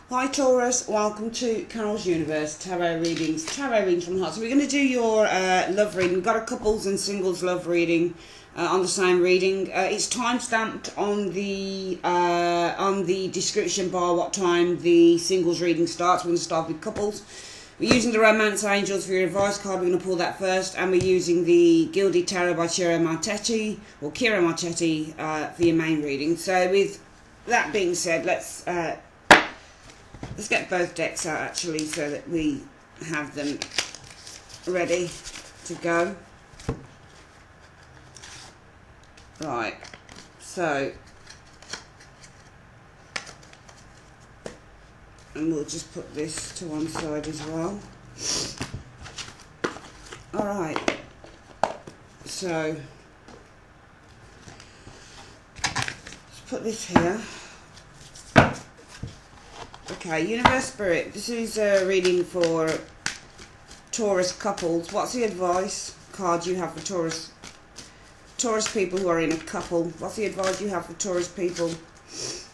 Hi Taurus, welcome to Carol's Universe Tarot Readings from the heart. So we're going to do your love reading. We've got a couples and singles love reading on the same reading. It's time stamped on the description bar what time the singles reading starts. We're going to start with couples. We're using the Romance Angels for your advice card. We're going to pull that first, and we're using the Gilded Tarot by Kira Marchetti for your main reading. So with that being said, let's get both decks out actually so that we have them ready to go. Right, so, and we'll just put this to one side as well. Alright, so, let's put this here. Okay, Universe Spirit, this is a reading for Taurus couples. What's the advice card you have for Taurus people who are in a couple? What's the advice you have for Taurus people? It's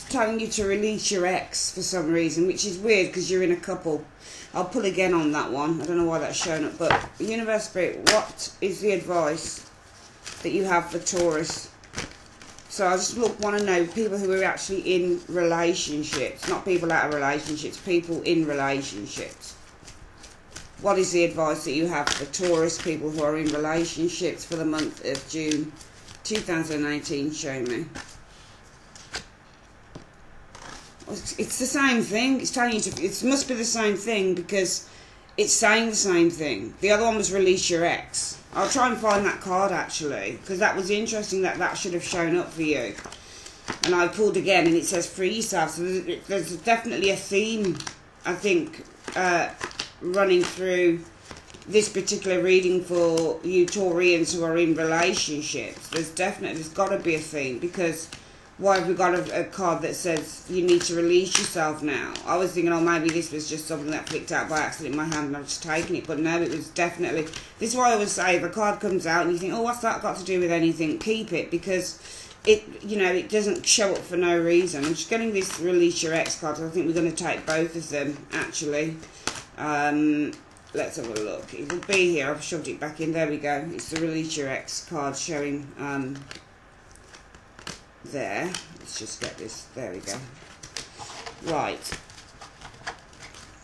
telling you to release your ex for some reason, which is weird because you're in a couple. I'll pull again on that one. I don't know why that's shown up, but Universe Spirit, what is the advice that you have for Taurus? So I just want to know people who are actually in relationships, not people out of relationships, people in relationships. What is the advice that you have for Taurus people who are in relationships for the month of June 2018? Show me. It's the same thing. It's telling you to. It must be the same thing because it's saying the same thing. The other one was release your ex. I'll try and find that card actually, because that was interesting that should have shown up for you. And I pulled again and it says free yourself. So there's definitely a theme, I think, running through this particular reading for you Taurians who are in relationships. There's got to be a theme, because why have we got a card that says you need to release yourself now? I was thinking, oh, maybe this was just something that flicked out by accident in my hand and I've just taken it. But no, it was definitely... This is why I always say, if a card comes out and you think, oh, what's that got to do with anything? Keep it, because it, it doesn't show up for no reason. I'm just getting this release your ex card. I think we're going to take both of them, actually. Let's have a look. It will be here. I've shoved it back in. There we go. It's the release your ex card showing... there, let's just get this, there we go. Right,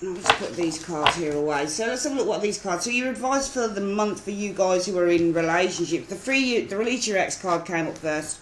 now let's put these cards here away. So let's have a look what these cards, so your advice for the month for you guys who are in relationships. The release your ex card came up first,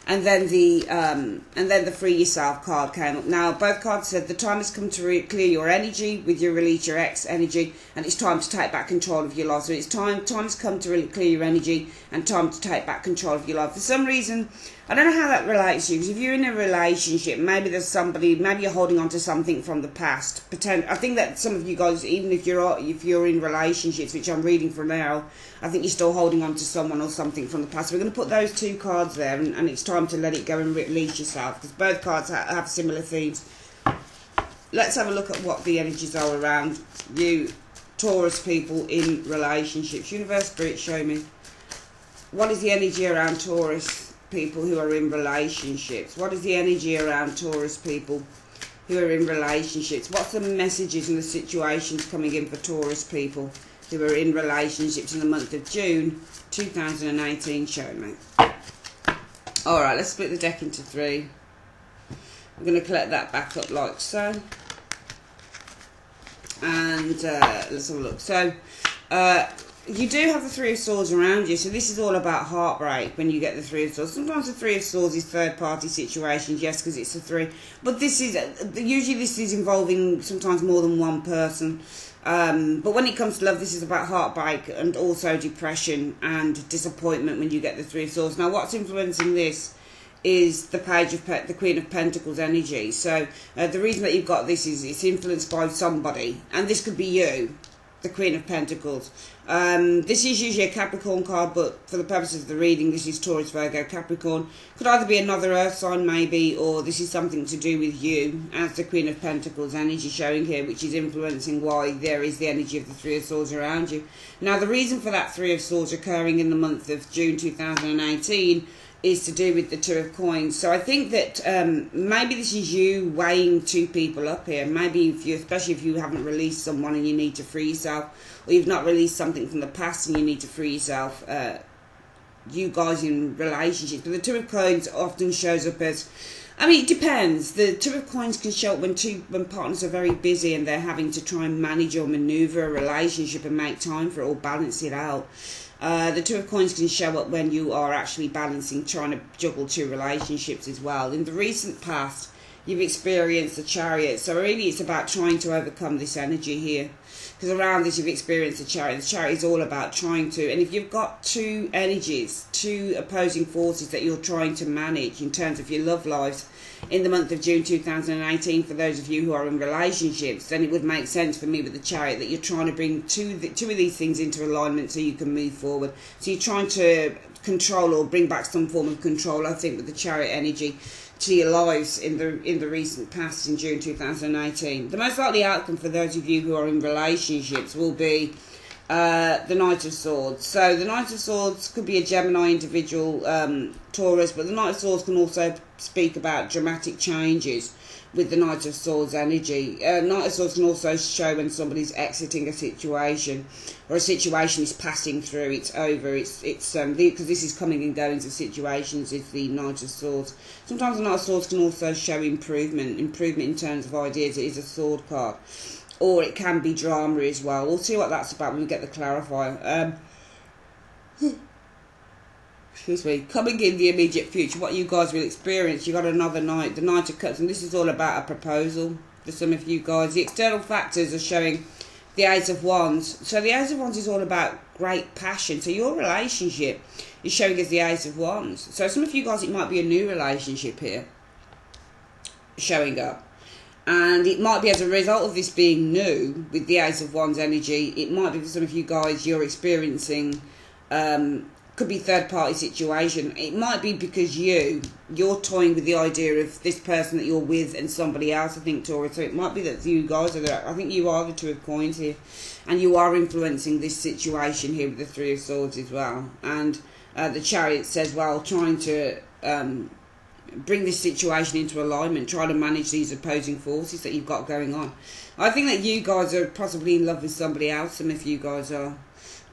and then the free yourself card came up. Now both cards said the time has come to clear your energy with your release your ex energy, and it's time to take back control of your life. So it's time has come to really clear your energy and time to take back control of your life. For some reason, I don't know how that relates to you, because if you're in a relationship, maybe there's somebody, maybe you're holding on to something from the past. I think that some of you guys, even if you're in relationships, which I'm reading for now, I think you're still holding on to someone or something from the past. So we're going to put those two cards there, and it's time to let it go and release yourself, because both cards have similar themes. Let's have a look at what the energies are around you Taurus people in relationships. Universe Spirit, show me. What is the energy around Taurus people who are in relationships? What is the energy around Taurus people who are in relationships? What's the messages and the situations coming in for Taurus people who are in relationships in the month of June 2018? Show me. Alright, let's split the deck into three. I'm going to collect that back up like so. And let's have a look. So, you do have the Three of Swords around you, so this is all about heartbreak when you get the Three of Swords. Sometimes the Three of Swords is third-party situations, yes, because it's a three. But this is, usually this is involving sometimes more than one person. But when it comes to love, this is about heartbreak and also depression and disappointment when you get the Three of Swords. Now, what's influencing this is the Page of the Queen of Pentacles energy. So the reason that you've got this is it's influenced by somebody, and this could be you, the Queen of Pentacles. This is usually a Capricorn card, but for the purposes of the reading, this is Taurus, Virgo, Capricorn. Could either be another earth sign maybe, or this is something to do with you as the Queen of Pentacles energy showing here, which is influencing why there is the energy of the Three of Swords around you. Now, the reason for that Three of Swords occurring in the month of June 2018 is to do with the Two of Coins. So I think that maybe this is you weighing two people up here. Maybe if you, especially if you haven't released someone and you need to free yourself, or you've not released something from the past and you need to free yourself, you guys in relationships. But the Two of Coins often shows up as, I mean, it depends. The Two of Coins can show up when partners are very busy and they're having to try and manage or maneuver a relationship and make time for it or balance it out. The Two of Coins can show up when you are actually balancing, trying to juggle two relationships as well. In the recent past, you've experienced the Chariot, so really it's about trying to overcome this energy here. Because around this you've experienced the Chariot. The Chariot is all about trying to, and if you've got two energies, two opposing forces that you're trying to manage in terms of your love lives, in the month of June 2018, for those of you who are in relationships, then it would make sense for me with the Chariot that you're trying to bring two of these things into alignment so you can move forward. So you're trying to control or bring back some form of control, I think, with the Chariot energy to your lives in the recent past in June 2018. The most likely outcome for those of you who are in relationships will be the Knight of Swords. So the Knight of Swords could be a Gemini individual, Taurus, but the Knight of Swords can also speak about dramatic changes with the Knight of Swords energy. Knight of Swords can also show when somebody's exiting a situation, or a situation is passing through, it's over, it's because this is coming and going to situations, is the Knight of Swords. Sometimes the Knight of Swords can also show improvement in terms of ideas. It is a sword card. Or it can be drama as well. We'll see what that's about when we get the clarifier. Excuse me. Coming in the immediate future, what you guys will experience, you got another Knight, the Knight of Cups, and this is all about a proposal for some of you guys. The external factors are showing the Ace of Wands. So the Ace of Wands is all about great passion. So your relationship is showing as the Ace of Wands. So some of you guys, it might be a new relationship here showing up. And it might be as a result of this being new, with the Ace of Wands energy, it might be for some of you guys you're experiencing, could be third-party situation. It might be because you're toying with the idea of this person that you're with and somebody else, I think, Taurus. So it might be that you guys are there. I think you are the Two of Coins here. And you are influencing this situation here with the Three of Swords as well. And the Chariot says, well, trying to bring this situation into alignment, try to manage these opposing forces that you've got going on. I think that you guys are possibly in love with somebody else, some of you guys are.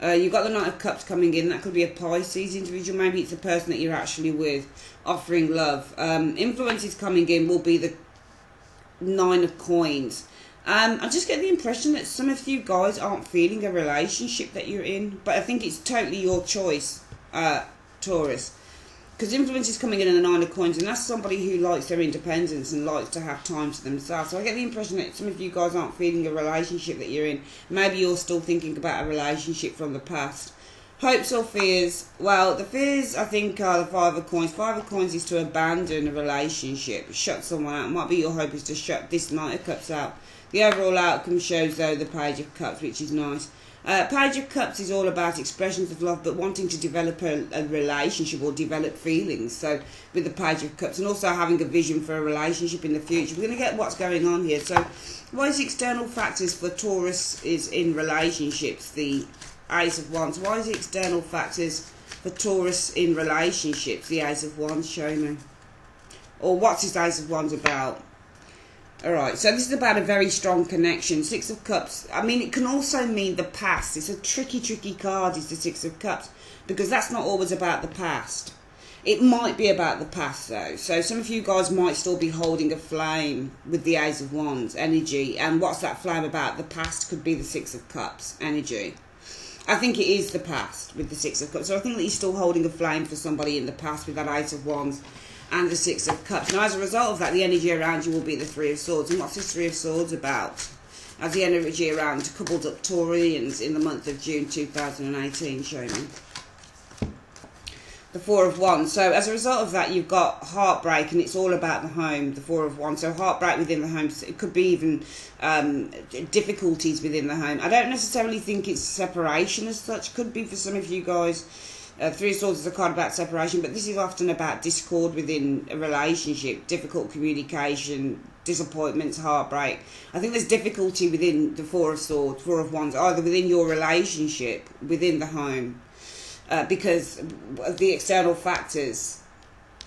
You've got the Knight of Cups coming in. That could be a Pisces individual. Maybe it's a person that you're actually with, offering love. Influences coming in will be the Nine of Coins. I just get the impression that some of you guys aren't feeling a relationship that you're in, but I think it's totally your choice, Taurus. Because influence is coming in the Nine of Coins, and that's somebody who likes their independence and likes to have time to themselves. So I get the impression that some of you guys aren't feeling a relationship that you're in. Maybe you're still thinking about a relationship from the past. Hopes or fears? Well, the fears, I think, are the Five of Coins. Five of Coins is to abandon a relationship, shut someone out. It might be your hope is to shut this Knight of Cups out. The overall outcome shows, though, the Page of Cups, which is nice. Page of Cups is all about expressions of love, but wanting to develop a relationship or develop feelings. So with the Page of Cups, and also having a vision for a relationship in the future. We're going to get what's going on here. So what is external factors for Taurus is in relationships? The Ace of Wands. Why is the external factors for Taurus in relationships? The Ace of Wands, show me. Or what's this Ace of Wands about? Alright, so this is about a very strong connection. Six of Cups. I mean, it can also mean the past. It's a tricky card, is the Six of Cups. Because that's not always about the past. It might be about the past, though. So some of you guys might still be holding a flame with the Ace of Wands energy. And what's that flame about? The past could be the Six of Cups energy. I think it is the past with the Six of Cups. So I think that you're still holding a flame for somebody in the past with that Ace of Wands and the Six of Cups. Now, as a result of that, the energy around you will be the Three of Swords. And what's this Three of Swords about? As the energy around coupled up Taurians in the month of June 2018, show me. The Four of Wands. So as a result of that, you've got heartbreak, and it's all about the home, the Four of Wands. So heartbreak within the home. It could be even difficulties within the home. I don't necessarily think it's separation as such. Could be for some of you guys. Three of Swords is a card about separation, but this is often about discord within a relationship, difficult communication, disappointments, heartbreak. I think there's difficulty within the Four of Swords, Four of Wands, either within your relationship, within the home, because of the external factors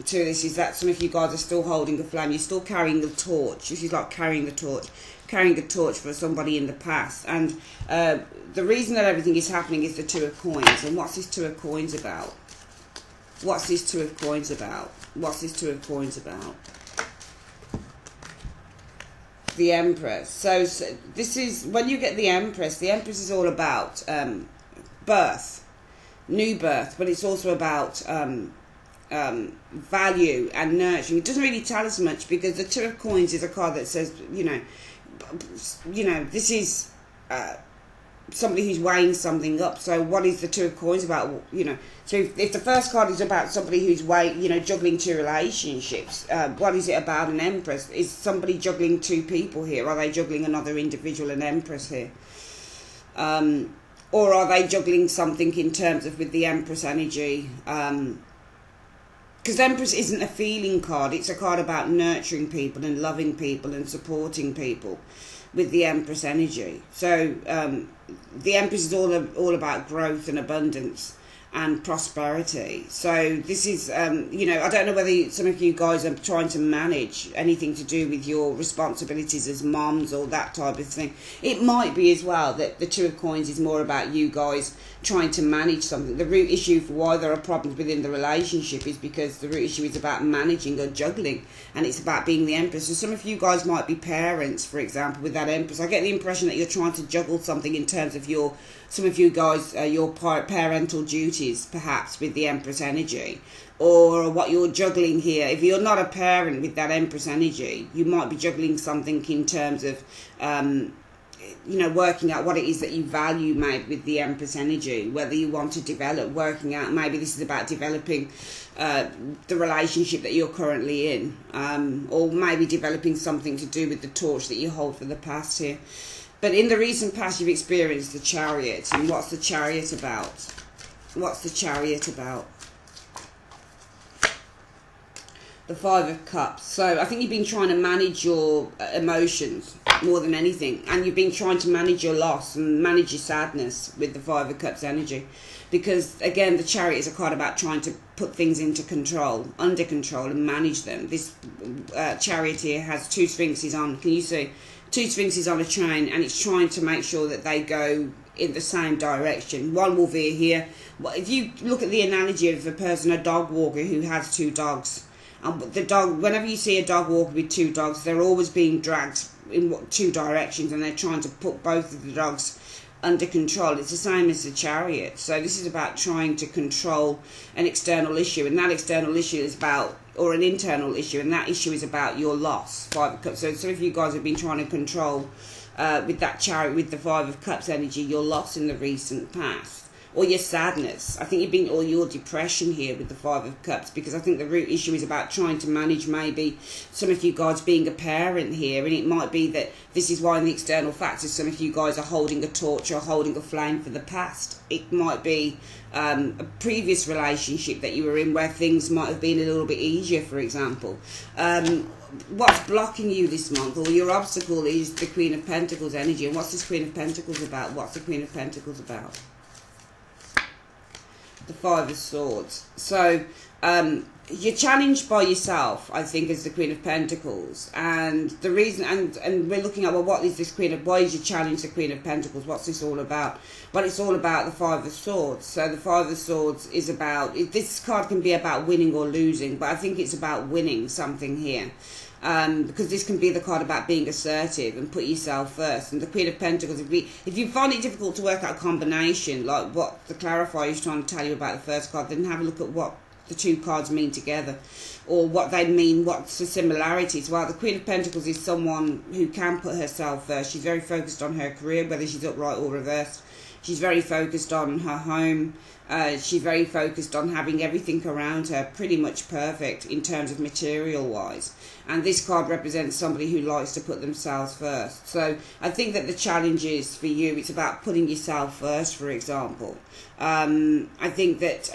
to this is that some of you guys are still holding a flame. You're still carrying the torch. This is like carrying a torch for somebody in the past. And the reason that everything is happening is the Two of Coins. And what's this Two of Coins about? What's this Two of Coins about? What's this Two of Coins about? The Empress. So this is, when you get the Empress is all about birth, new birth, but it's also about value and nurturing. It doesn't really tell us much, because the Two of Coins is a card that says, you know, this is somebody who's weighing something up. So what is the Two of Coins about? You know, so if the first card is about somebody who's juggling two relationships, what is it about an Empress? Is somebody juggling two people here? Are they juggling another individual, an Empress here? Or are they juggling something in terms of with the Empress energy? Because Empress isn't a feeling card. It's a card about nurturing people and loving people and supporting people with the Empress energy. So the Empress is all about growth and abundance and prosperity. So this is, you know, I don't know whether some of you guys are trying to manage anything to do with your responsibilities as moms or that type of thing. It might be as well that the Two of Coins is more about you guys trying to manage something. The root issue for why there are problems within the relationship is because the root issue is about managing or juggling, and it's about being the Empress. So some of you guys might be parents, for example, with that Empress. I get the impression that you're trying to juggle something in terms of some of you guys, your parental duties, perhaps, with the Empress energy, or what you're juggling here. If you're not a parent with that Empress energy, you might be juggling something in terms of, you know, working out what it is that you value, maybe, with the Empress energy, whether you want to develop, working out, maybe this is about developing the relationship that you're currently in, or maybe developing something to do with the torch that you hold for the past here. But in the recent past, you've experienced the Chariot. And what's the Chariot about? What's the Chariot about? The Five of Cups. So I think you've been trying to manage your emotions more than anything. And you've been trying to manage your loss and manage your sadness with the Five of Cups energy. Because, again, the Chariot is a card about trying to put things into control, under control, and manage them. This Chariot here has two Sphinxes on. Can you see? Two Sphinxes on a chain, and it's trying to make sure that they go in the same direction. One will veer here. If you look at the analogy of a person, a dog walker who has two dogs, and the dog, whenever you see a dog walker with two dogs, they're always being dragged in two directions, and they're trying to put both of the dogs under control. It's the same as the Chariot. So this is about trying to control an external issue, and that external issue is about, or an internal issue, and that issue is about your loss. Five of Cups. So some of you guys have been trying to control with that Chariot, with the Five of Cups energy, your loss in the recent past, or your sadness. I think you've been, or your depression here with the Five of Cups, because I think the root issue is about trying to manage maybe some of you guys being a parent here, and it might be that this is why in the external factors some of you guys are holding a torch or holding a flame for the past. It might be a previous relationship that you were in where things might have been a little bit easier, for example. What's blocking you this month, or your obstacle, is the Queen of Pentacles energy. And what's this Queen of Pentacles about? What's the Queen of Pentacles about? The Five of Swords. So you're challenged by yourself, I think, as the Queen of Pentacles. And the reason, and we're looking at, well, what is this Queen of, why is you challenge the Queen of Pentacles? What's this all about? But it's all about the Five of Swords. So the Five of Swords is about, this card can be about winning or losing, but I think it's about winning something here. Because this can be the card about being assertive and put yourself first. And the Queen of Pentacles, if you find it difficult to work out a combination, like what the clarifier is trying to tell you about the first card, then have a look at what the two cards mean together, or what they mean, what's the similarities. Well, the Queen of Pentacles is someone who can put herself first. She's very focused on her career, whether she's upright or reversed. She's very focused on her home. She's very focused on having everything around her pretty much perfect in terms of material-wise. And this card represents somebody who likes to put themselves first. So I think that the challenge is, for you, it's about putting yourself first, for example. I think that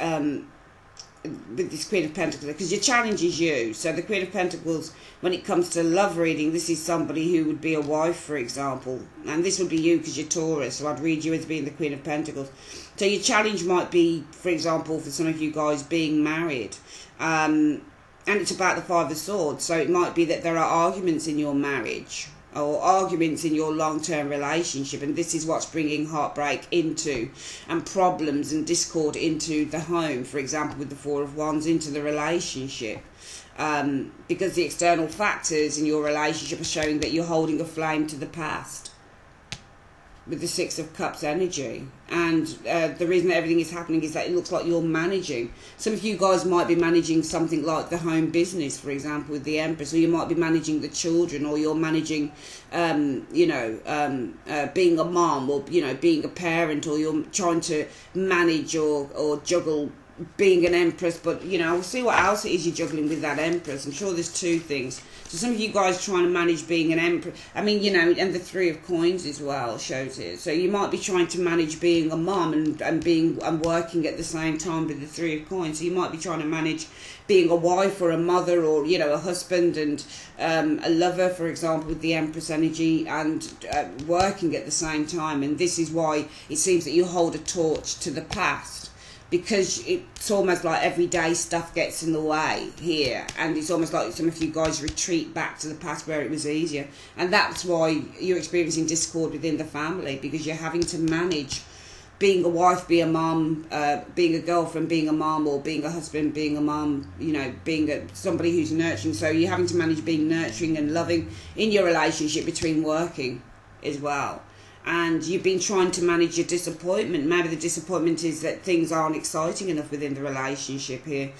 with this Queen of Pentacles, because your challenge is you. So the Queen of Pentacles, when it comes to love reading, this is somebody who would be a wife, for example, and this would be you because you're Taurus, so I'd read you as being the Queen of Pentacles. So your challenge might be, for example, for some of you guys, being married, And it's about the Five of Swords. So it might be that there are arguments in your marriage or arguments in your long-term relationship, and this is what's bringing heartbreak into, and problems and discord into the home, for example with the Four of Wands, into the relationship. Because the external factors in your relationship are showing that you're holding a flame to the past with the Six of Cups energy. And the reason that everything is happening is that it looks like you're managing. Some of you guys might be managing something like the home business, for example, with the Empress, or you might be managing the children, or you're managing, being a mom, or, being a parent, or you're trying to manage or juggle being an Empress. But, we'll see what else it is you're juggling with that Empress. I'm sure there's two things. So some of you guys trying to manage being an Empress. I mean, and the Three of Coins as well shows it. So you might be trying to manage being a mom and working at the same time with the Three of Coins. So you might be trying to manage being a wife or a mother, or, a husband and a lover, for example, with the Empress energy, and working at the same time. And this is why it seems that you hold a torch to the past, because it's almost like everyday stuff gets in the way here, and it's almost like some of you guys retreat back to the past where it was easier, and that's why you're experiencing discord within the family, because you're having to manage being a wife, being a mum, being a girlfriend, being a mum, or being a husband, being a mum, being somebody who's nurturing. So you're having to manage being nurturing and loving in your relationship between working as well. And you've been trying to manage your disappointment. Maybe the disappointment is that things aren't exciting enough within the relationship here.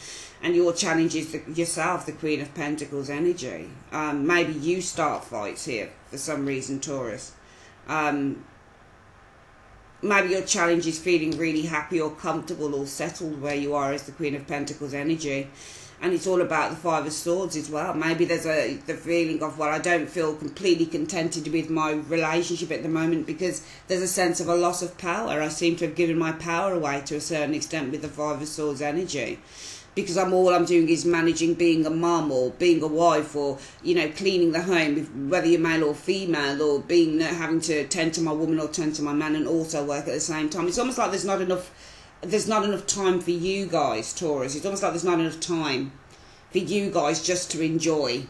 And your challenge is yourself, the Queen of Pentacles energy. Maybe you start fights here for some reason, Taurus. Maybe your challenge is feeling really happy or comfortable or settled where you are as the Queen of Pentacles energy. And it's all about the Five of Swords as well. Maybe there's the feeling of, well, I don't feel completely contented with my relationship at the moment, because there's a sense of a loss of power. I seem to have given my power away to a certain extent with the Five of Swords energy, because all I'm doing is managing being a mum, or being a wife, or, cleaning the home, whether you're male or female, or having to tend to my woman or tend to my man and also work at the same time. It's almost like there's not enough time for you guys, Taurus. It's almost like there's not enough time for you guys just to enjoy.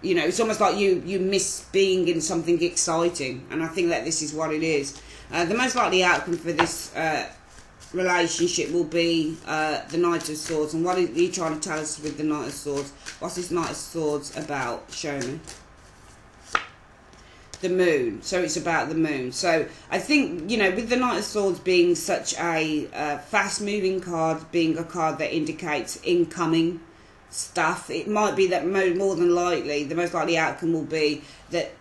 It's almost like you miss being in something exciting, and I think that this is what it is. The most likely outcome for this relationship will be the Knight of Swords. And what are you trying to tell us with the Knight of Swords? What's this Knight of Swords about? Show me. The Moon. So it's about the Moon. So I think, with the Knight of Swords being such a fast-moving card, being a card that indicates incoming stuff, it might be that more than likely, the most likely outcome will be that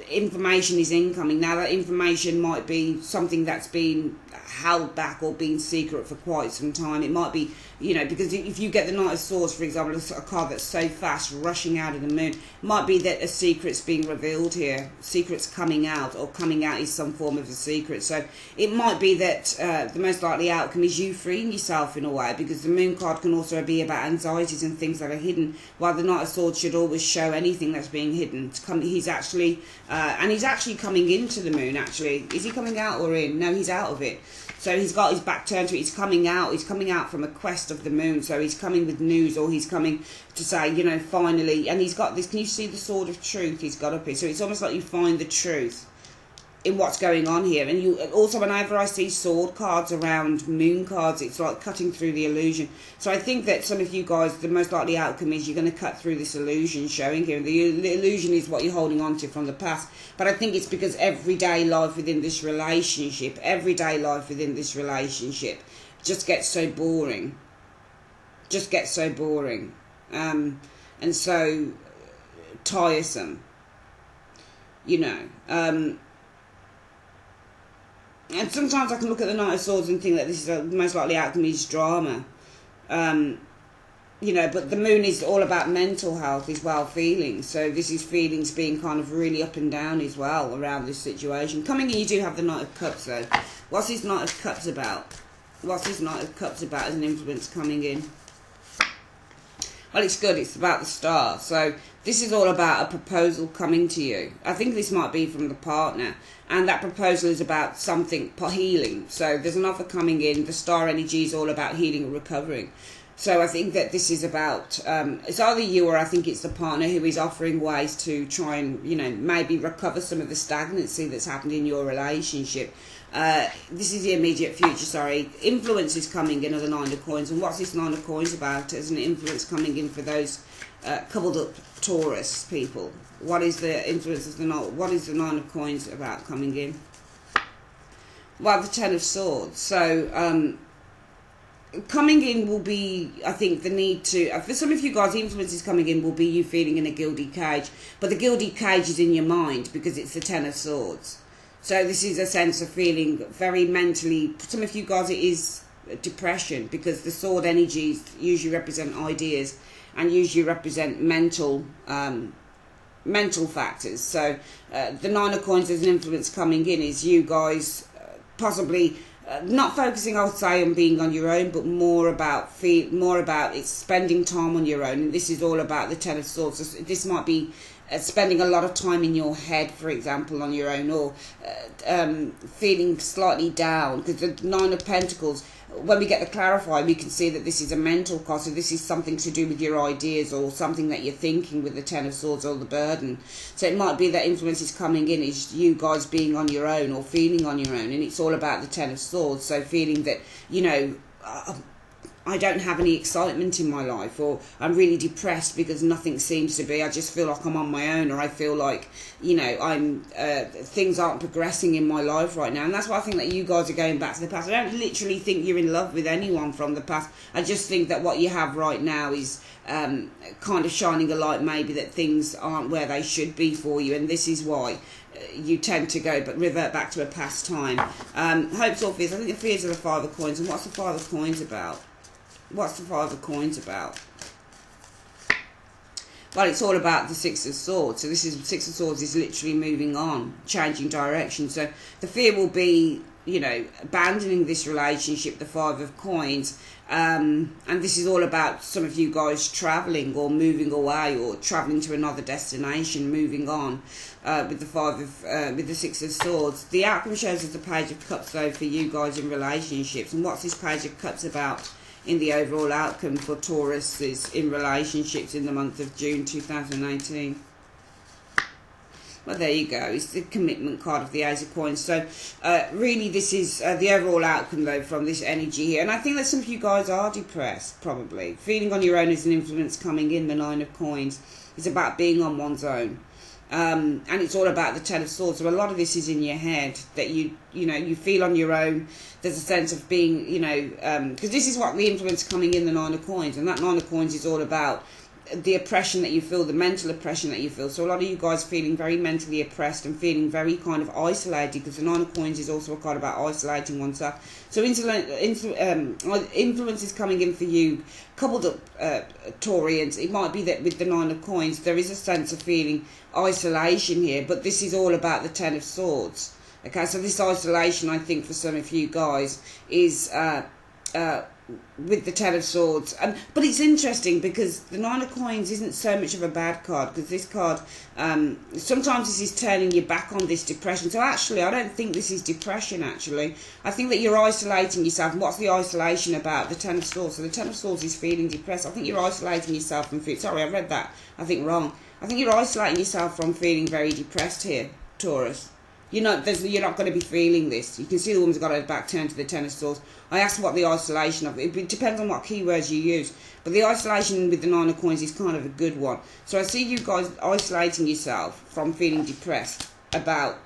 information is incoming. Now, that information might be something that's been held back or been secret for quite some time. It might be, because if you get the Knight of Swords, for example, a card that's so fast, rushing out of the Moon, it might be that a secret's being revealed here. Secret's coming out, or coming out is some form of a secret. So it might be that the most likely outcome is you freeing yourself in a way, because the Moon card can also be about anxieties and things that are hidden, while the Knight of Swords should always show anything that's being hidden. He's actually, and he's actually coming into the Moon, actually. Is he coming out or in? No, he's out of it. So he's got his back turned to it. He's coming out from a quest of the Moon. So he's coming with news, or he's coming to say, finally. And he's got this, can you see the Sword of Truth he's got up here? So it's almost like you find the truth in what's going on here. And you also, whenever I see sword cards around Moon cards, it's like cutting through the illusion. So I think that some of you guys, the most likely outcome is you're going to cut through this illusion showing here. And the illusion is what you're holding on to from the past. But I think it's because everyday life within this relationship just gets so boring. And so tiresome, and sometimes I can look at the Knight of Swords and think that this is the most likely outcome is drama. But the Moon is all about mental health as well, feelings. So this is feelings being kind of really up and down as well around this situation. Coming in, you do have the Knight of Cups though. What's this Knight of Cups about? What's this Knight of Cups about as an influence coming in? Well, it's good. It's about the Star. So this is all about a proposal coming to you. I think this might be from the partner. And that proposal is about something, healing. So there's an offer coming in. The Star energy is all about healing and recovering. So I think that this is about, it's either you or I think it's the partner who is offering ways to try and, you know, maybe recover some of the stagnancy that's happened in your relationship. This is the immediate future, sorry. Influence is coming in, other Nine of Coins. And what's this Nine of Coins about? There's an influence coming in for those coupled up Taurus people. What is the influence of the Nine? What is the Nine of Coins about coming in? Well, the Ten of Swords. So, coming in will be, I think, the need to, for some of you guys, the influences coming in will be you feeling in a gilded cage. But the gilded cage is in your mind because it's the Ten of Swords. So this is a sense of feeling very mentally, some of you guys it is depression because the sword energies usually represent ideas and usually represent mental factors. So the Nine of Coins as an influence coming in is you guys possibly not focusing, I would say, on being on your own, but more about it's spending time on your own. And this is all about the Ten of Swords. So this might be spending a lot of time in your head, for example, on your own, or feeling slightly down, because the Nine of Pentacles, when we get the clarify, we can see that this is a mental cost. So this is something to do with your ideas or something that you're thinking with the Ten of Swords or the burden. So it might be that influence is coming in is you guys being on your own or feeling on your own, and it's all about the Ten of Swords. So feeling that, you know, I don't have any excitement in my life, or I'm really depressed because nothing seems to be, I just feel like I'm on my own, or I feel like, you know, I'm things aren't progressing in my life right now. And that's why I think that you guys are going back to the past. I don't literally think you're in love with anyone from the past. I just think that what you have right now is kind of shining a light maybe that things aren't where they should be for you, and this is why you tend to go but revert back to a past time. Hopes or fears. I think the fears are the Five of Coins. And what's the Five of Coins about? What's the Five of Coins about? Well, it's all about the Six of Swords. So this is Six of Swords is literally moving on, changing direction. So the fear will be, you know, abandoning this relationship, the Five of Coins. And this is all about some of you guys travelling or moving away or travelling to another destination, moving on with the with the Six of Swords. The outcome shows us the Page of Cups, though, for you guys in relationships. And what's this Page of Cups about in the overall outcome for Taurus is in relationships in the month of June 2018? Well, there you go. It's the commitment card of the Ace of Coins. So, really, this is the overall outcome, though, from this energy here. And I think that some of you guys are depressed, probably. Feeling on your own is an influence coming in, the Nine of Coins. It's about being on one's own. And it's all about the Ten of Swords. So a lot of this is in your head, that you know, you feel on your own. There's a sense of being, you know, because this is what the influence coming in, the Nine of Coins. And that Nine of Coins is all about the oppression that you feel, the mental oppression that you feel. So a lot of you guys feeling very mentally oppressed and feeling very kind of isolated, because the Nine of Coins is also a card about isolating oneself. So influence is coming in for you, coupled up Taurians. It might be that with the Nine of Coins there is a sense of feeling isolation here, but this is all about the Ten of Swords. Okay, so this isolation, I think, for some of you guys is with the Ten of Swords. But it's interesting because the Nine of Coins isn't so much of a bad card, because this card, sometimes this is turning you back on this depression. So actually, I don't think this is depression, actually. I think that you're isolating yourself. And what's the isolation about? The Ten of Swords. So the Ten of Swords is feeling depressed. I think you're isolating yourself from feeling... Sorry, I read that, I think, wrong. I think you're isolating yourself from feeling very depressed here, Taurus. You're not going to be feeling this. You can see the woman's got her back turned to the Ten of Swords. I asked what the isolation of it. It depends on what keywords you use. But the isolation with the Nine of Coins is kind of a good one. So I see you guys isolating yourself from feeling depressed about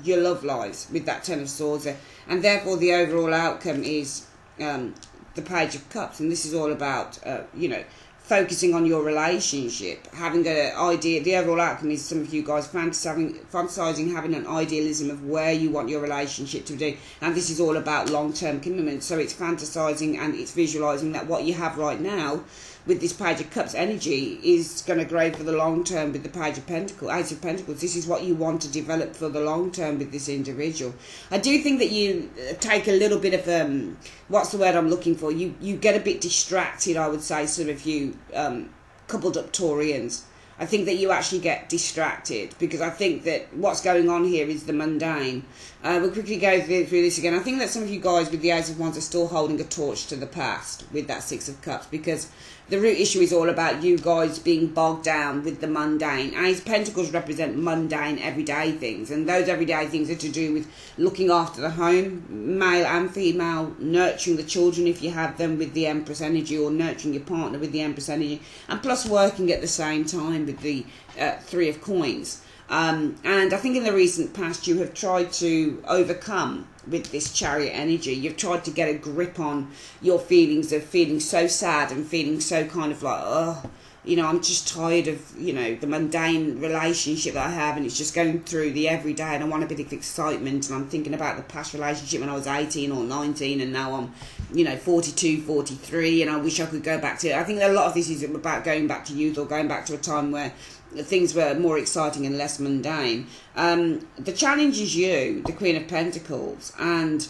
your love lives with that Ten of Swords. And therefore the overall outcome is the Page of Cups. And this is all about, you know, focusing on your relationship, having an idea. The overall outcome is some of you guys fantasizing, having an idealism of where you want your relationship to be. And this is all about long-term commitment. So it's fantasizing and it's visualizing that what you have right now with this Page of Cups energy is going to grow for the long term with the Page of Pentacles, Ace of Pentacles. This is what you want to develop for the long term with this individual. I do think that you take a little bit of, what's the word I'm looking for? You get a bit distracted, I would say, some of you coupled up Taurians. I think that you actually get distracted, because I think that what's going on here is the mundane. We'll quickly go through this again. I think that some of you guys with the Ace of Wands are still holding a torch to the past with that Six of Cups, because the root issue is all about you guys being bogged down with the mundane. Ace of Pentacles represent mundane, everyday things, and those everyday things are to do with looking after the home, male and female, nurturing the children if you have them with the Empress energy, or nurturing your partner with the Empress energy, and plus working at the same time with the Three of Coins. And I think in the recent past you have tried to overcome with this Chariot energy. You've tried to get a grip on your feelings of feeling so sad and feeling so kind of like, oh, you know, I'm just tired of, you know, the mundane relationship that I have, and it's just going through the everyday, and I want a bit of excitement, and I'm thinking about the past relationship when I was 18 or 19, and now I'm, you know, 42, 43, and I wish I could go back to it. I think a lot of this is about going back to youth, or going back to a time where things were more exciting and less mundane. The challenge is you, the Queen of Pentacles, and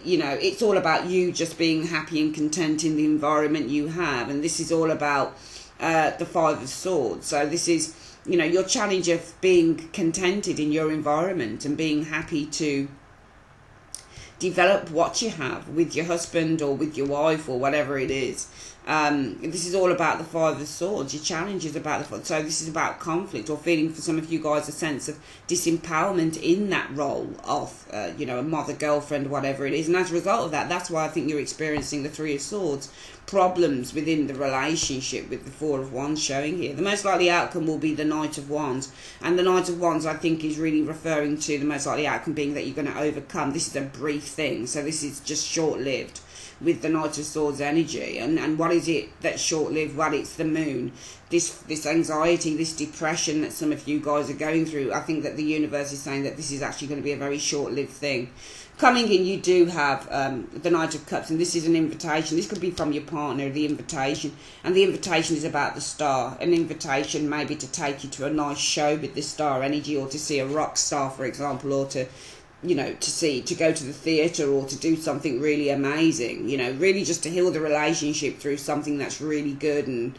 you know, it's all about you just being happy and content in the environment you have, and this is all about the Five of Swords. So this is, you know, your challenge of being contented in your environment and being happy to develop what you have with your husband or with your wife or whatever it is. This is all about the Five of Swords. Your challenge is about the, so this is about conflict, or feeling for some of you guys a sense of disempowerment in that role of you know, a mother, girlfriend, whatever it is, and as a result of that, that's why I think you're experiencing the Three of Swords problems within the relationship, with the Four of Wands showing here. The most likely outcome will be the Knight of Wands, and the Knight of Wands I think is really referring to the most likely outcome being that you're going to overcome. This is a brief thing, so this is just short-lived with the Knight of Swords energy. And what is it that's short-lived? Well, it's the moon. This anxiety, this depression that some of you guys are going through, I think that the universe is saying that this is actually going to be a very short-lived thing. Coming in, you do have the Knight of Cups, and this is an invitation. This could be from your partner, the invitation. And the invitation is about the star. An invitation maybe to take you to a nice show with the star energy, or to see a rock star, for example, or to, you know, to go to the theatre, or to do something really amazing, you know, really just to heal the relationship through something that's really good, and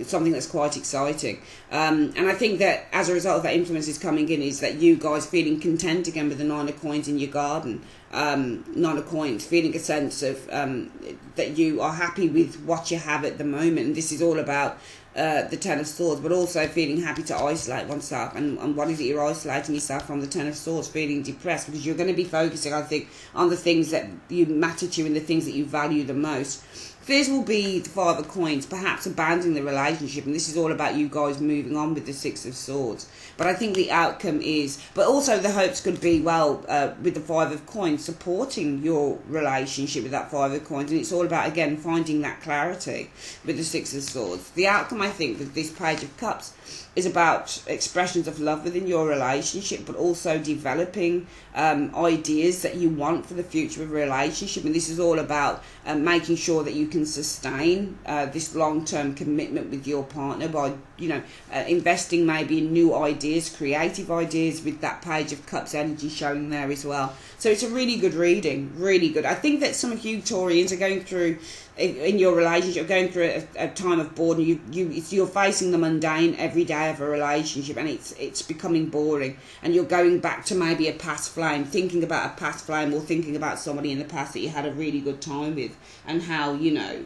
something that's quite exciting. And I think that as a result of that influence is coming in, is that you guys feeling content again with the Nine of Coins in your garden. Nine of Coins, feeling a sense of that you are happy with what you have at the moment, and this is all about the Ten of Swords, but also feeling happy to isolate oneself. And what is it you're isolating yourself from? The Ten of Swords, feeling depressed, because you're going to be focusing, I think, on the things that you matter to you and the things that you value the most. Fears will be the Five of Coins, perhaps abandoning the relationship, and this is all about you guys moving on with the Six of Swords. But I think the outcome is, but also the hopes could be, well, with the Five of Coins, supporting your relationship with that Five of Coins, and it's all about, again, finding that clarity with the Six of Swords. The outcome, I think, with this Page of Cups is about expressions of love within your relationship, but also developing ideas that you want for the future of a relationship. And this is all about making sure that you can sustain this long-term commitment with your partner by, you know, investing maybe in new ideas, creative ideas, with that Page of Cups energy showing there as well. So it's a really good reading, really good. I think that some of you Taurians are going through, in your relationship, going through a time of boredom. You're facing the mundane every day of a relationship, and it's becoming boring, and you're going back to maybe a past flame, thinking about a past flame, or thinking about somebody in the past that you had a really good time with, and how, you know,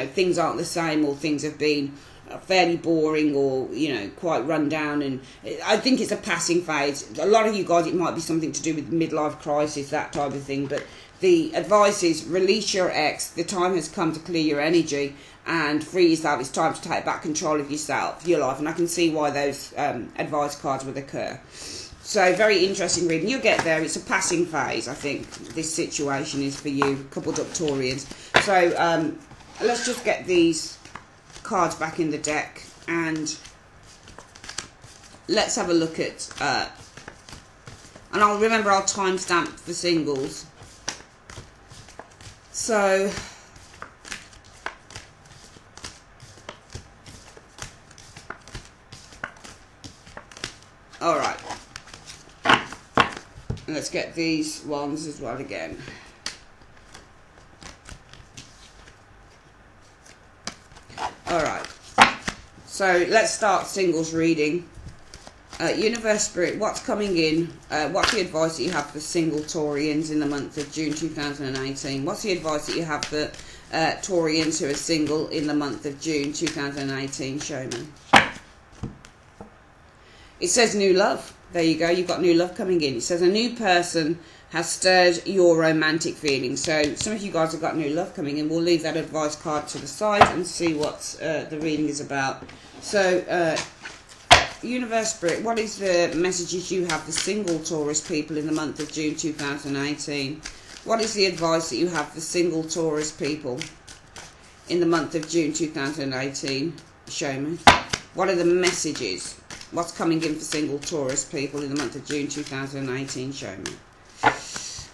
things aren't the same, or things have been fairly boring, or, you know, quite run down. And I think it's a passing phase. A lot of you guys, it might be something to do with midlife crisis, that type of thing, but the advice is release your ex. The time has come to clear your energy and free yourself. It's time to take back control of yourself, your life, and I can see why those advice cards would occur. So very interesting reading. You'll get there. It's a passing phase, I think, this situation is for you, coupled up Taurians. So let's just get these cards back in the deck, and let's have a look at, and I'll timestamp the singles. So, all right, let's get these ones as well again. All right, So let's start singles reading. Universe Spirit, what's coming in? What's the advice that you have for single Taurians in the month of June 2018? What's the advice that you have for Taurians who are single in the month of June 2018? Show me. It says new love. There you go. You've got new love coming in. It says a new person has stirred your romantic feelings. So some of you guys have got new love coming in. We'll leave that advice card to the side and see what the reading is about. So, Universe Spirit, what is the messages you have for single Taurus people in the month of June 2018? What is the advice that you have for single Taurus people in the month of June 2018? Show me. What are the messages? What's coming in for single Taurus people in the month of June 2018? Show me.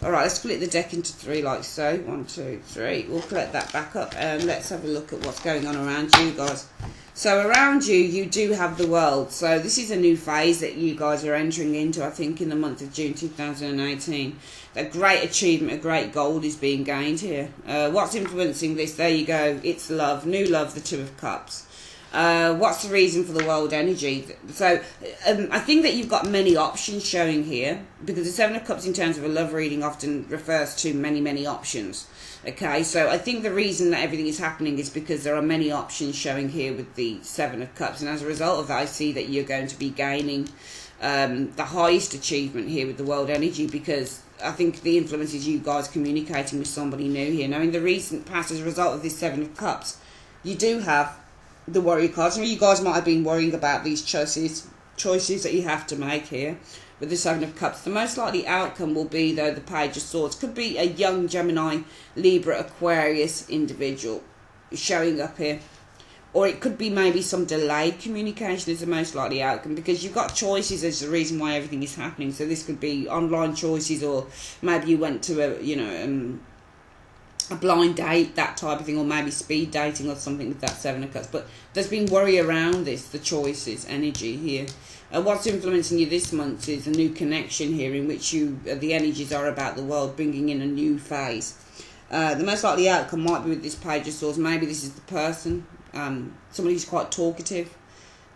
Alright, let's split the deck into three like so. 1, 2, 3. We'll collect that back up and let's have a look at what's going on around you guys. So around you, you do have the world. So this is a new phase that you guys are entering into, I think, in the month of June 2018. A great achievement, a great goal is being gained here. What's influencing this? There you go. It's love. New love, the Two of Cups. What's the reason for the world energy? So I think that you've got many options showing here, because the Seven of Cups in terms of a love reading often refers to many options. Okay, so I think the reason that everything is happening is because there are many options showing here with the Seven of Cups, and as a result of that I see that you're going to be gaining the highest achievement here with the world energy, because I think the influence is you guys communicating with somebody new here. Now in the recent past, as a result of this Seven of Cups, you do have the worry cards. Some of you guys might have been worrying about these choices that you have to make here with the Seven of Cups. The most likely outcome will be, though, the Page of Swords. Could be a young Gemini, Libra, Aquarius individual showing up here. Or it could be maybe some delayed communication is the most likely outcome, because you've got choices as the reason why everything is happening. So this could be online choices, or maybe you went to a blind date, that type of thing, or maybe speed dating or something with that Seven of Cups. But there's been worry around this, the choices, energy here. What's influencing you this month is a new connection here, in which the energies are about the world, bringing in a new phase. The most likely outcome might be with this Page of Swords. Maybe this is the person, somebody who's quite talkative,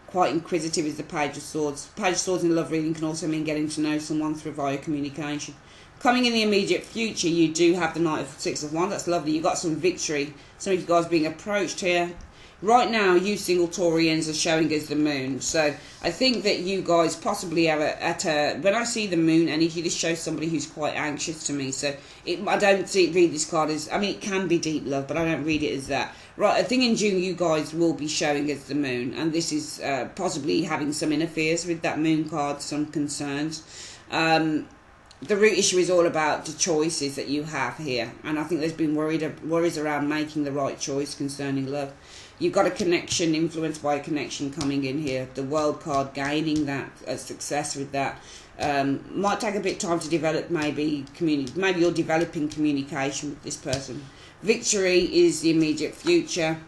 quite inquisitive is the Page of Swords. Page of Swords in love reading can also mean getting to know someone through via communication. Coming in the immediate future, you do have the Knight of Six of Wands. That's lovely. You've got some victory. Some of you guys being approached here. Right now, you single Taurians are showing us the moon. So I think that you guys possibly are when I see the moon energy, this shows somebody who's quite anxious to me. So I don't read this card as, I mean, it can be deep love, but I don't read it as that. Right, I think in June you guys will be showing us the moon, and this is possibly having some interference with that moon card, some concerns. The root issue is all about the choices that you have here, and I think there's been worries around making the right choice concerning love. You've got a connection, influenced by a connection coming in here. The World card, gaining that success with that. Might take a bit of time to develop, maybe you're developing communication with this person. Victory is the immediate future.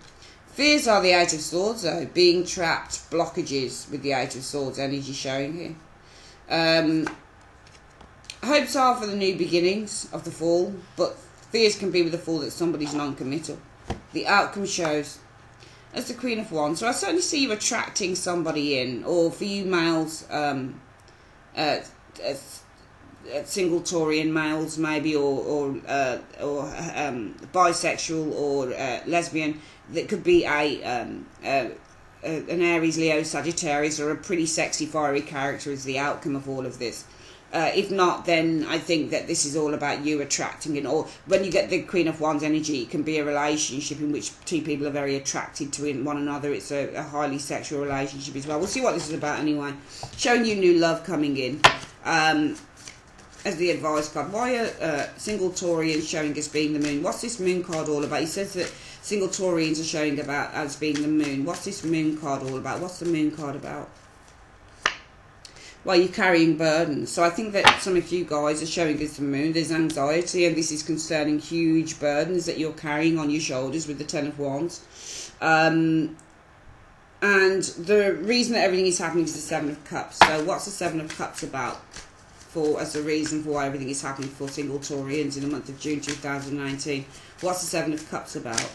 Fears are the Eight of Swords, though. Being trapped, blockages with the Eight of Swords energy showing here. Hopes are for the new beginnings of the Fool, but fears can be with the Fool that somebody's non-committal. The outcome shows as the Queen of Wands. So I certainly see you attracting somebody in, or for you males, single Taurian males maybe, or bisexual or lesbian. That could be an Aries, Leo, Sagittarius, or a pretty sexy, fiery character is the outcome of all of this. If not, then I think that this is all about you attracting in, or when you get the Queen of Wands energy, it can be a relationship in which two people are very attracted to one another. It's a highly sexual relationship as well. We'll see what this is about anyway. Showing you new love coming in as the advice card. Why are single Taurians showing us being the moon? What's this moon card all about? He says that single Taurians are showing about as being the moon. What's this moon card all about? What's the moon card about? Well, you're carrying burdens. So I think that some of you guys are showing us the moon. There's anxiety, and this is concerning huge burdens that you're carrying on your shoulders with the Ten of Wands. And the reason that everything is happening is the Seven of Cups. So what's the Seven of Cups about as the reason for why everything is happening for single Taurians in the month of June 2019? What's the Seven of Cups about?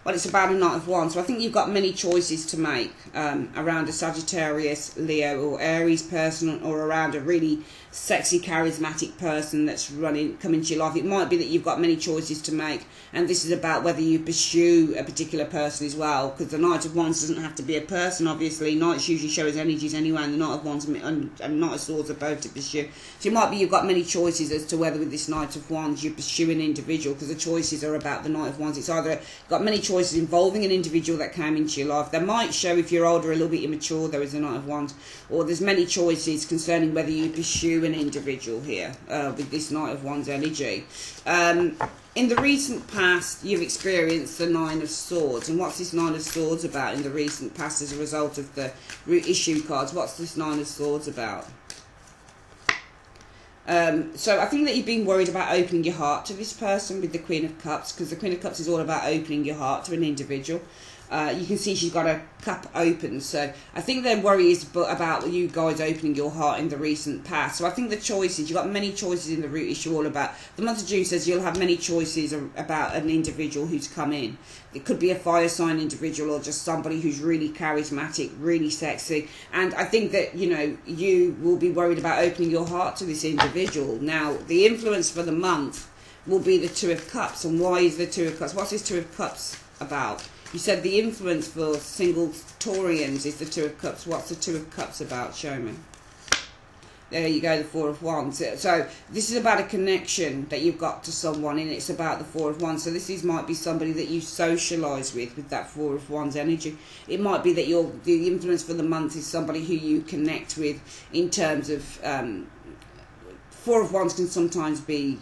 Well, it's about a Knight of Wands. So I think you've got many choices to make around a Sagittarius, Leo or Aries person, or around a really sexy, charismatic person that's coming to your life. It might be that you've got many choices to make, and this is about whether you pursue a particular person as well, because the Knight of Wands doesn't have to be a person, obviously. Knights usually show us energies anyway, and the Knight of Wands and Knight of Swords are both to pursue. So it might be you've got many choices as to whether with this Knight of Wands you pursue an individual, because the choices are about the Knight of Wands. It's either got many choices involving an individual that came into your life. They might show, if you're older, a little bit immature, there is a Knight of Wands, or there's many choices concerning whether you pursue an individual here with this Knight of Wands energy. In the recent past, you've experienced the Nine of Swords. And what's this Nine of Swords about in the recent past as a result of the root issue cards? What's this Nine of Swords about? So I think that you've been worried about opening your heart to this person with the Queen of Cups, because the Queen of Cups is all about opening your heart to an individual. You can see she's got a cup open, so I think their worry is about you guys opening your heart in the recent past. So I think the choices, you've got many choices in the root issue all about. The month of June says you'll have many choices about an individual who's come in. It could be a fire sign individual or just somebody who's really charismatic, really sexy. And I think that, you know, you will be worried about opening your heart to this individual. Now, the influence for the month will be the Two of Cups. And why is the Two of Cups? What's this Two of Cups about? You said the influence for single Taurians is the Two of Cups. What's the Two of Cups about? Show me. There you go, the Four of Wands. So this is about a connection that you've got to someone, and it's about the Four of Wands. So this might be somebody that you socialise with that Four of Wands energy. It might be that the influence for the month is somebody who you connect with in terms of... Four of Wands can sometimes be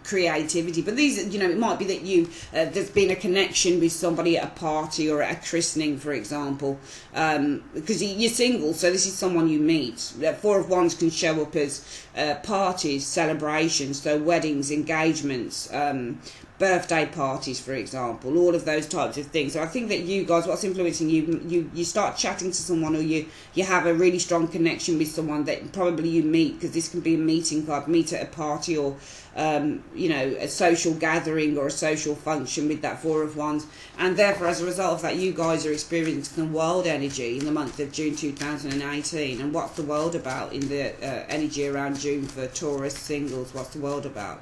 creativity, but these, you know, it might be that there's been a connection with somebody at a party or at a christening, for example, because you're single, so this is someone you meet. Four of Wands can show up as parties, celebrations, so weddings, engagements, birthday parties, for example, all of those types of things. So I think that you guys, what's influencing you start chatting to someone, or you have a really strong connection with someone that probably you meet, because this can be a meeting card, meet at a party or you know, a social gathering or a social function with that Four of Wands, and therefore as a result of that you guys are experiencing the world energy in the month of June 2018. And what's the world about in the energy around June for Taurus singles? What's the world about?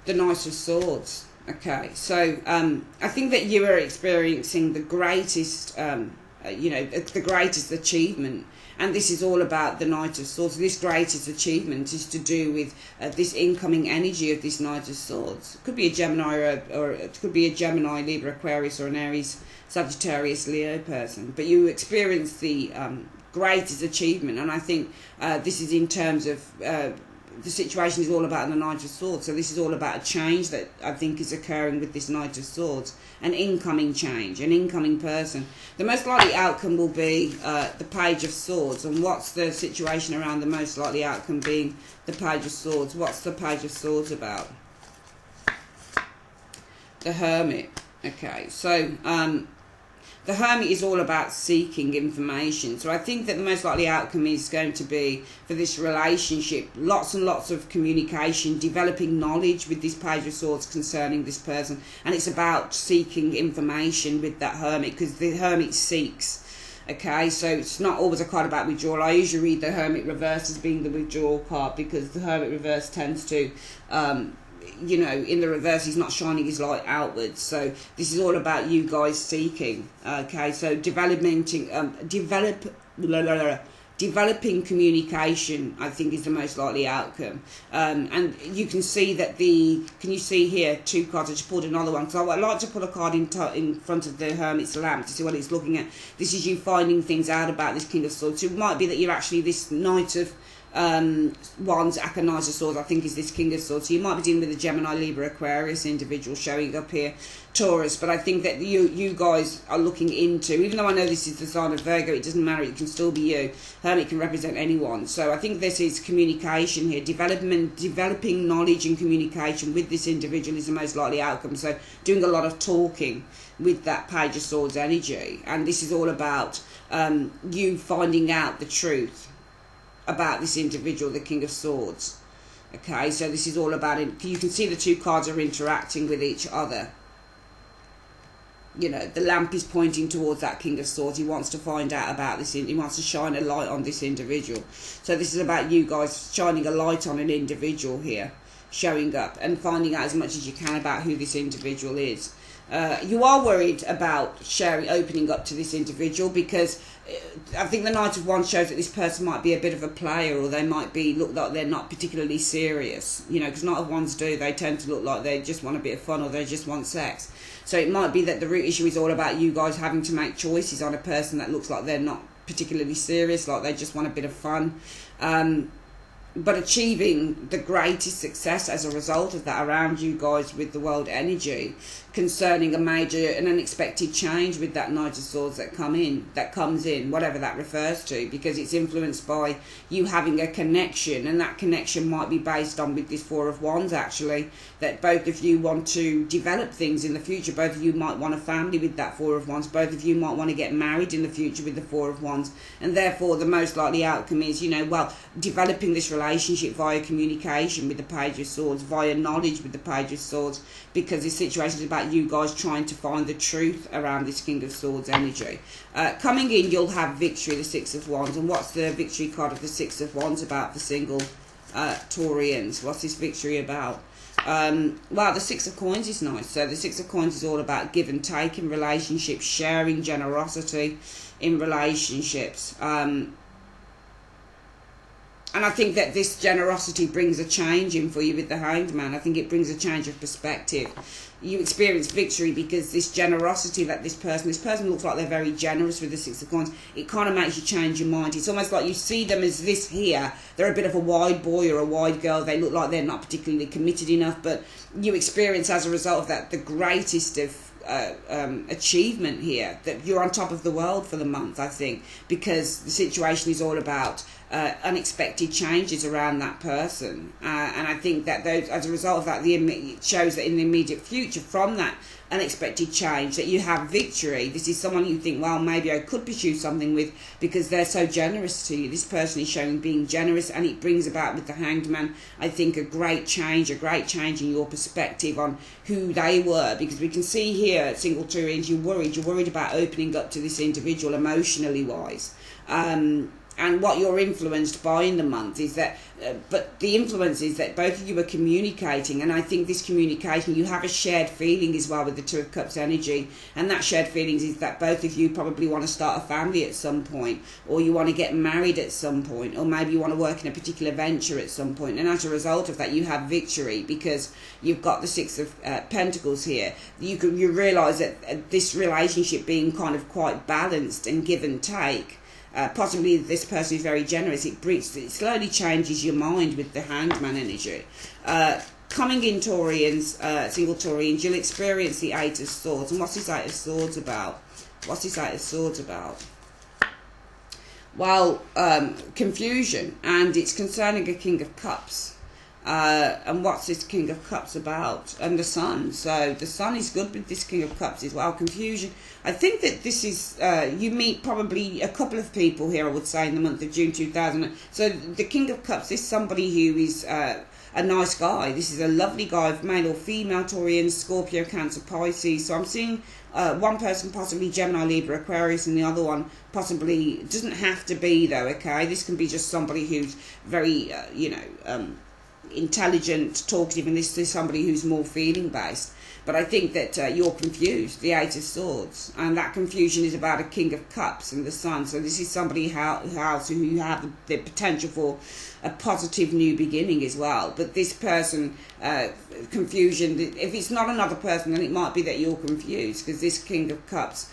The Knight of Swords. Okay, so I think that you are experiencing the greatest, you know, the greatest achievement, and this is all about the Knight of Swords. This greatest achievement is to do with this incoming energy of this Knight of Swords. It could be a Gemini, or it could be a Gemini, Libra, Aquarius, or an Aries, Sagittarius, Leo person. But you experience the greatest achievement, and I think this is in terms of... the situation is all about the Knight of Swords. So this is all about a change that I think is occurring with this Knight of Swords. An incoming change, an incoming person. The most likely outcome will be the Page of Swords. And what's the situation around the most likely outcome being the Page of Swords? What's the Page of Swords about? The Hermit. Okay, so... the Hermit is all about seeking information. So I think that the most likely outcome is going to be, for this relationship, lots and lots of communication, developing knowledge with this Page of Swords concerning this person. And it's about seeking information with that Hermit, because the Hermit seeks. Okay, so it's not always a card about withdrawal. I usually read the Hermit reverse as being the withdrawal card, because the Hermit reverse tends to... you know, in the reverse, he's not shining his light outwards. So this is all about you guys seeking. Okay, so developing communication, I think, is the most likely outcome. And you can see that can you see here, two cards? I just pulled another one, because I like to put a card in front of the Hermit's lamp to see what it's looking at. This is you finding things out about this King of Swords. So it might be that you're actually this Knight of Wands, Knight of Swords, I think, is this King of Swords. So you might be dealing with a Gemini, Libra, Aquarius individual showing up here, Taurus. But I think that you guys are looking into, even though I know this is the sign of Virgo, it doesn't matter, it can still be you. Hermit can represent anyone. So I think this is communication here, developing knowledge and communication with this individual is the most likely outcome. So doing a lot of talking with that Page of Swords energy, and this is all about you finding out the truth about this individual, the King of Swords. Okay, so this is all about it. You can see the two cards are interacting with each other. you know, the lamp is pointing towards that King of Swords. He wants to find out about this. He wants to shine a light on this individual. So this is about you guys shining a light on an individual here, showing up and finding out as much as you can about who this individual is. You are worried about opening up to this individual, because I think the Knight of Wands shows that this person might be a bit of a player, or they might look like they're not particularly serious. You know, because Knight of Wands they tend to look like they just want a bit of fun, or they just want sex. So it might be that the root issue is all about you guys having to make choices on a person that looks like they're not particularly serious, like they just want a bit of fun. But achieving the greatest success as a result of that around you guys with the world energy, concerning a major and unexpected change with that Knight of Swords that comes in, whatever that refers to, because it's influenced by you having a connection, and that connection might be based on, with this Four of Wands actually, that both of you want to develop things in the future. Both of you might want a family with that Four of Wands. Both of you might want to get married in the future with the Four of Wands, and therefore the most likely outcome is, you know, well, developing this relationship via communication with the Page of Swords, via knowledge with the Page of Swords, because this situation is about you guys trying to find the truth around this King of Swords energy. Coming in, you'll have victory, the Six of Wands. And what's the victory card of the Six of Wands about for single Taurians? What's this victory about? Well, the Six of Coins is nice. So the Six of Coins is all about give and take in relationships, sharing, generosity in relationships. And I think that this generosity brings a change in for you with the Hanged Man. I think it brings a change of perspective. You experience victory because this generosity that this person looks like they're very generous with the Six of Coins. It kind of makes you change your mind. It's almost like you see them as this here. They're a bit of a wide boy or a wide girl. They look like they're not particularly committed enough. But you experience as a result of that the greatest of achievement here, that you're on top of the world for the month, I think, because the situation is all about unexpected changes around that person, and I think that those, as a result of that, it shows that in the immediate future, from that unexpected change, that you have victory. This is someone you think, well, maybe I could pursue something with, because they're so generous to you. This person is showing being generous, and it brings about with the Hanged Man, I think, a great change in your perspective on who they were, because we can see here at single Taurians, you're worried about opening up to this individual emotionally wise. And what you're influenced by in the month is that, but the influence is that both of you are communicating, and I think this communication, you have a shared feeling as well with the Two of Cups energy, and that shared feelings is that both of you probably want to start a family at some point, or you want to get married at some point, or maybe you want to work in a particular venture at some point, and as a result of that, you have victory because you've got the Six of Pentacles here. You realise that this relationship being kind of quite balanced and give and take, possibly this person is very generous, it slowly changes your mind with the Hanged Man energy. Coming in Taurians, single Taurians, you'll experience the Eight of Swords. And what's this Eight of Swords about? What's this Eight of Swords about? Well, confusion, and it's concerning a King of Cups. And what's this King of Cups about? And the Sun. So the Sun is good with this King of Cups as well. Confusion. I think that this is, you meet probably a couple of people here, I would say, in the month of June 2000. So the King of Cups is somebody who is a nice guy. This is a lovely guy, male or female, Taurian, Scorpio, Cancer, Pisces. So I'm seeing one person possibly Gemini, Libra, Aquarius, and the other one possibly, it doesn't have to be though, okay? This can be just somebody who's very, intelligent, talkative, and this is somebody who's more feeling based. But I think that you're confused, the Eight of Swords, and that confusion is about a King of Cups and the Sun. So this is somebody who have the potential for a positive new beginning as well. But this person, confusion, if it's not another person, then it might be that you're confused, because this King of Cups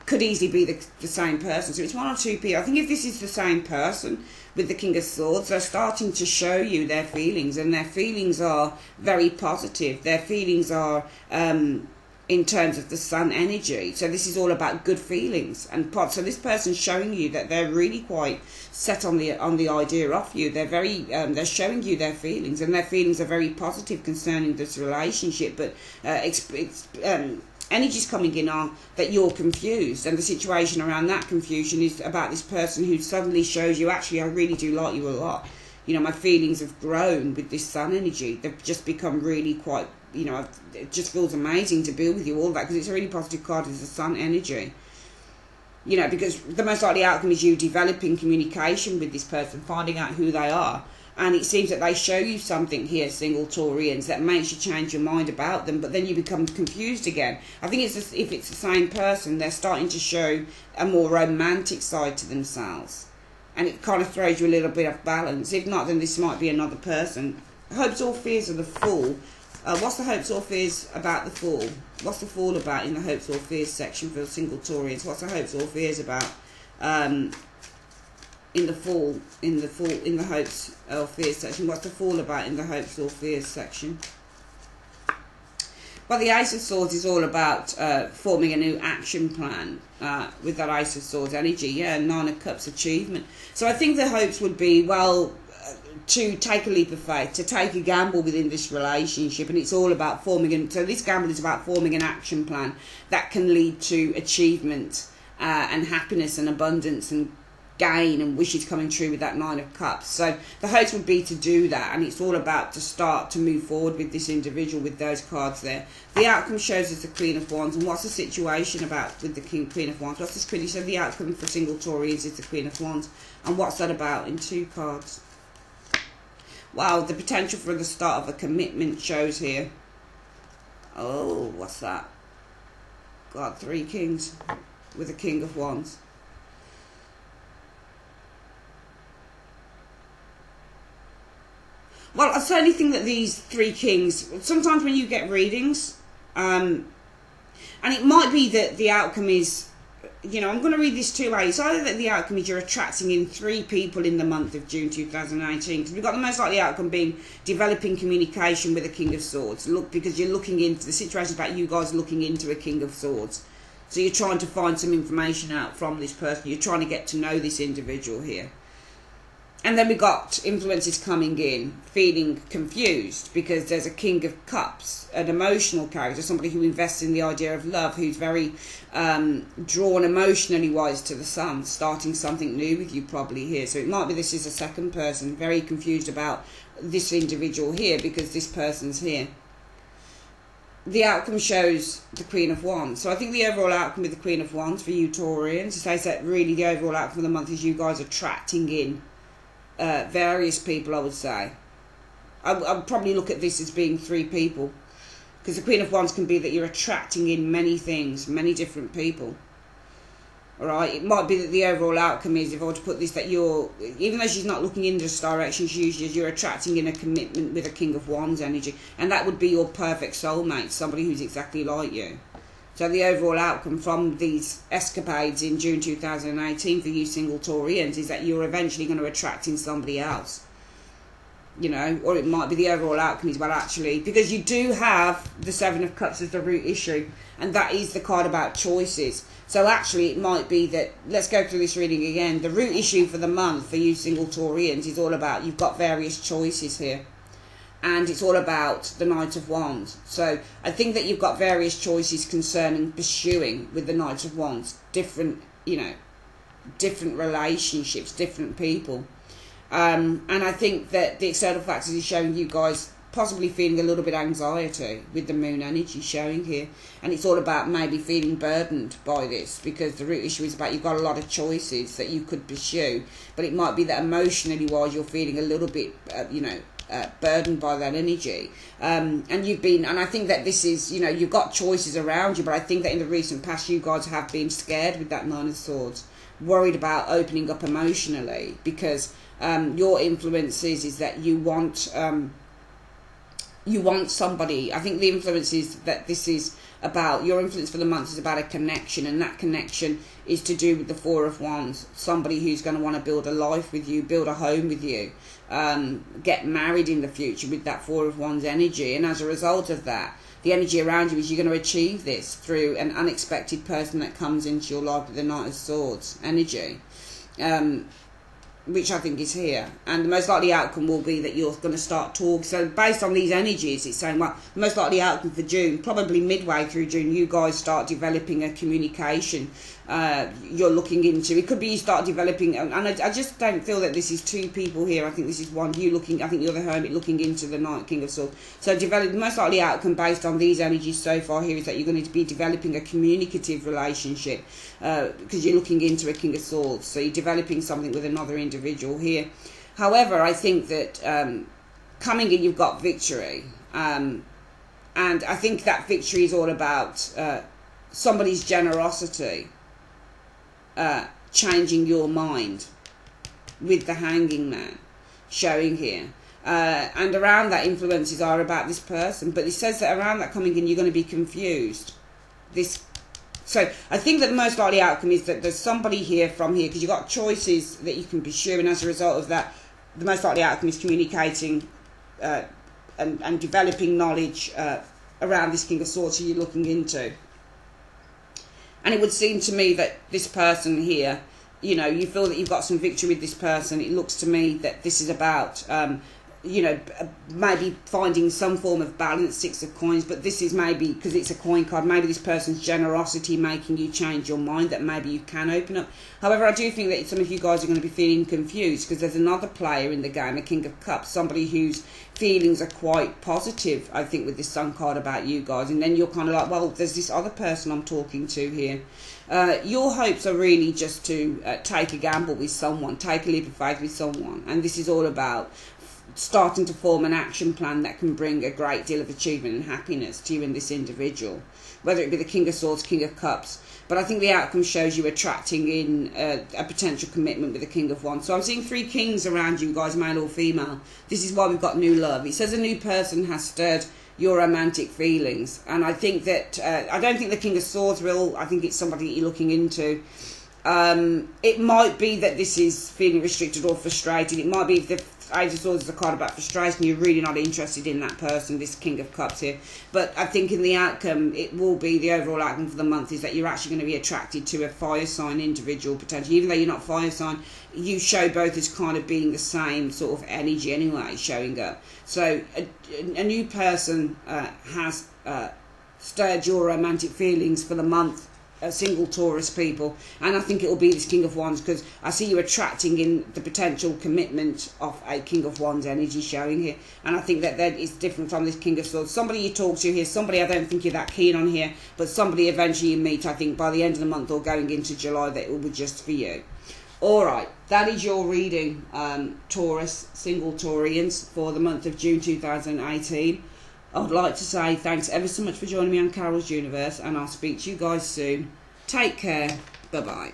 could easily be the same person. So it's one or two people. I think if this is the same person with the King of Swords, they're starting to show you their feelings, and their feelings are very positive. Their feelings are in terms of the Sun energy. So this is all about good feelings, and so this person's showing you that they're really quite set on the idea of you. They're very they're showing you their feelings, and their feelings are very positive concerning this relationship. But energies coming in are that you're confused, and the situation around that confusion is about this person who suddenly shows you, actually, I really do like you a lot. You know, my feelings have grown with this Sun energy. They've just become really quite you know, it just feels amazing to build with you, all that, because it's a really positive card. It's the Sun energy. You know, because the most likely outcome is you developing communication with this person, finding out who they are. And it seems that they show you something here, single Taurians, that makes you change your mind about them, but then you become confused again. I think it's if it's the same person, they're starting to show a more romantic side to themselves. And it kind of throws you a little bit off balance. If not, then this might be another person. Hopes or fears of the Fool. What's the hopes or fears about the Fool? What's the Fool about in the hopes or fears section for single Taurians? What's the hopes or fears about in the hopes or fears section? What's the Fool about in the hopes or fears section? Well, the Ace of Swords is all about forming a new action plan with that Ace of Swords energy. Yeah, Nine of Cups, achievement. So I think the hopes would be, well, to take a leap of faith, to take a gamble within this relationship, and it's all about forming. So this gamble is about forming an action plan that can lead to achievement and happiness and abundance and gain and wishes coming true with that Nine of Cups. So the hopes would be to do that, and it's all about to start to move forward with this individual with those cards there. The outcome shows us the Queen of Wands, and what's the situation about with the Queen of Wands? What's this Queen? So the outcome for single Taurians is the Queen of Wands, and what's that about in 2 cards? Wow, the potential for the start of a commitment shows here. Oh, what's that? God, 3 kings with a King of Wands. Well, I certainly think that these 3 kings, sometimes when you get readings, and it might be that the outcome is, you know, I'm going to read this 2 ways. It's either that the outcome is you're attracting in 3 people in the month of June 2018. Because we've got the most likely outcome being developing communication with a King of Swords. Look, because you're looking into the situation about you guys looking into a King of Swords. So you're trying to find some information out from this person. You're trying to get to know this individual here. And then we got influences coming in, feeling confused because there's a King of Cups, an emotional character, somebody who invests in the idea of love, who's very drawn emotionally wise to the Sun, starting something new with you probably here. So it might be this is a second person, very confused about this individual here because this person's here. The outcome shows the Queen of Wands. So I think the overall outcome with the Queen of Wands for you Taurians, it says that really the overall outcome of the month is you guys attracting in various people, I would say. I would probably look at this as being 3 people, because the Queen of Wands can be that you're attracting in many things, many different people. Alright, it might be that the overall outcome is, if I were to put this, that you're, even though she's not looking in this direction, you're attracting in a commitment with a King of Wands energy, and that would be your perfect soulmate, somebody who's exactly like you. So the overall outcome from these escapades in June 2018 for you single Taurians is that you're eventually going to attract in somebody else. You know, or it might be the overall outcome is, well, actually, because you do have the 7 of Cups as the root issue, and that is the card about choices. So actually it might be that, let's go through this reading again, the root issue for the month for you single Taurians is all about, you've got various choices here. And it's all about the Knight of Wands. So I think that you've got various choices concerning pursuing with the Knight of Wands. Different, you know, different relationships, different people. And I think that the external factors is showing you guys possibly feeling a little bit anxiety with the Moon energy showing here. And it's all about maybe feeling burdened by this, because the root issue is about you've got a lot of choices that you could pursue. But it might be that emotionally wise you're feeling a little bit, you know, burdened by that energy, and I think that this is, you know, you've got choices around you, but I think that in the recent past you guys have been scared with that 9 of Swords, worried about opening up emotionally, because your influences is that you want somebody. I think the influence is that this is about, your influence for the month is about a connection, and that connection is to do with the 4 of Wands, somebody who's going to want to build a life with you, build a home with you, get married in the future with that 4 of Wands energy. And as a result of that, the energy around you is you're going to achieve this through an unexpected person that comes into your life with the Knight of Swords energy, which I think is here. And the most likely outcome will be that you're going to start talking. So based on these energies, it's saying, well, the most likely outcome for June, probably midway through June, you guys start developing a communication you're looking into. It could be you start developing, and I just don't feel that this is two people here. I think this is one. You looking, I think you're the hermit looking into the Night King of Swords. So the most likely outcome based on these energies so far here is that you're going to be developing a communicative relationship, because you're looking into a King of Swords. So you're developing something with another individual here. However, I think that coming in, you've got victory. And I think that victory is all about somebody's generosity changing your mind, with the Hanging Man showing here. And around that, influences are about this person. But it says that around that coming in, you're going to be confused. So I think that the most likely outcome is that there's somebody here from here, because you've got choices that you can pursue. And as a result of that, the most likely outcome is communicating and developing knowledge around this King of Swords who you're looking into. And it would seem to me that this person here, you know, you feel that you've got some victory with this person. It looks to me that this is about, you know, maybe finding some form of balance, Six of Coins. But this is maybe, because it's a coin card, maybe this person's generosity making you change your mind, that maybe you can open up. However, I do think that some of you guys are going to be feeling confused, because there's another player in the game, a King of Cups, somebody whose feelings are quite positive, I think, with this Sun card about you guys. And then you're kind of like, well, there's this other person I'm talking to here. Your hopes are really just to take a gamble with someone, take a leap of faith with someone. And this is all about starting to form an action plan that can bring a great deal of achievement and happiness to you and this individual, whether it be the King of Swords, King of Cups. But I think the outcome shows you attracting in a potential commitment with the King of Wands. So I'm seeing three kings around you guys, male or female. This is why we've got new love. It says a new person has stirred your romantic feelings. And I think that, I don't think the King of Swords will. I think it's somebody that you're looking into. It might be that this is feeling restricted or frustrated. It might be if the Ace of Swords is a card about frustration, you're really not interested in that person, this King of Cups here. But I think in the outcome, it will be, the overall outcome for the month is that you're actually going to be attracted to a fire sign individual potentially. Even though you're not fire sign, you show both as kind of being the same sort of energy anyway, showing up. So a new person has stirred your romantic feelings for the month, single Taurus people, and I think it will be this King of Wands, because I see you attracting in the potential commitment of a King of Wands energy showing here. And I think that is different from this King of Swords. Somebody you talk to here, somebody I don't think you're that keen on here, but somebody eventually you meet, I think by the end of the month or going into July, that it will be just for you. Alright, that is your reading, Taurus, single Taurians, for the month of June 2018. I would like to say thanks ever so much for joining me on Carol's Universe, and I'll speak to you guys soon. Take care. Bye-bye.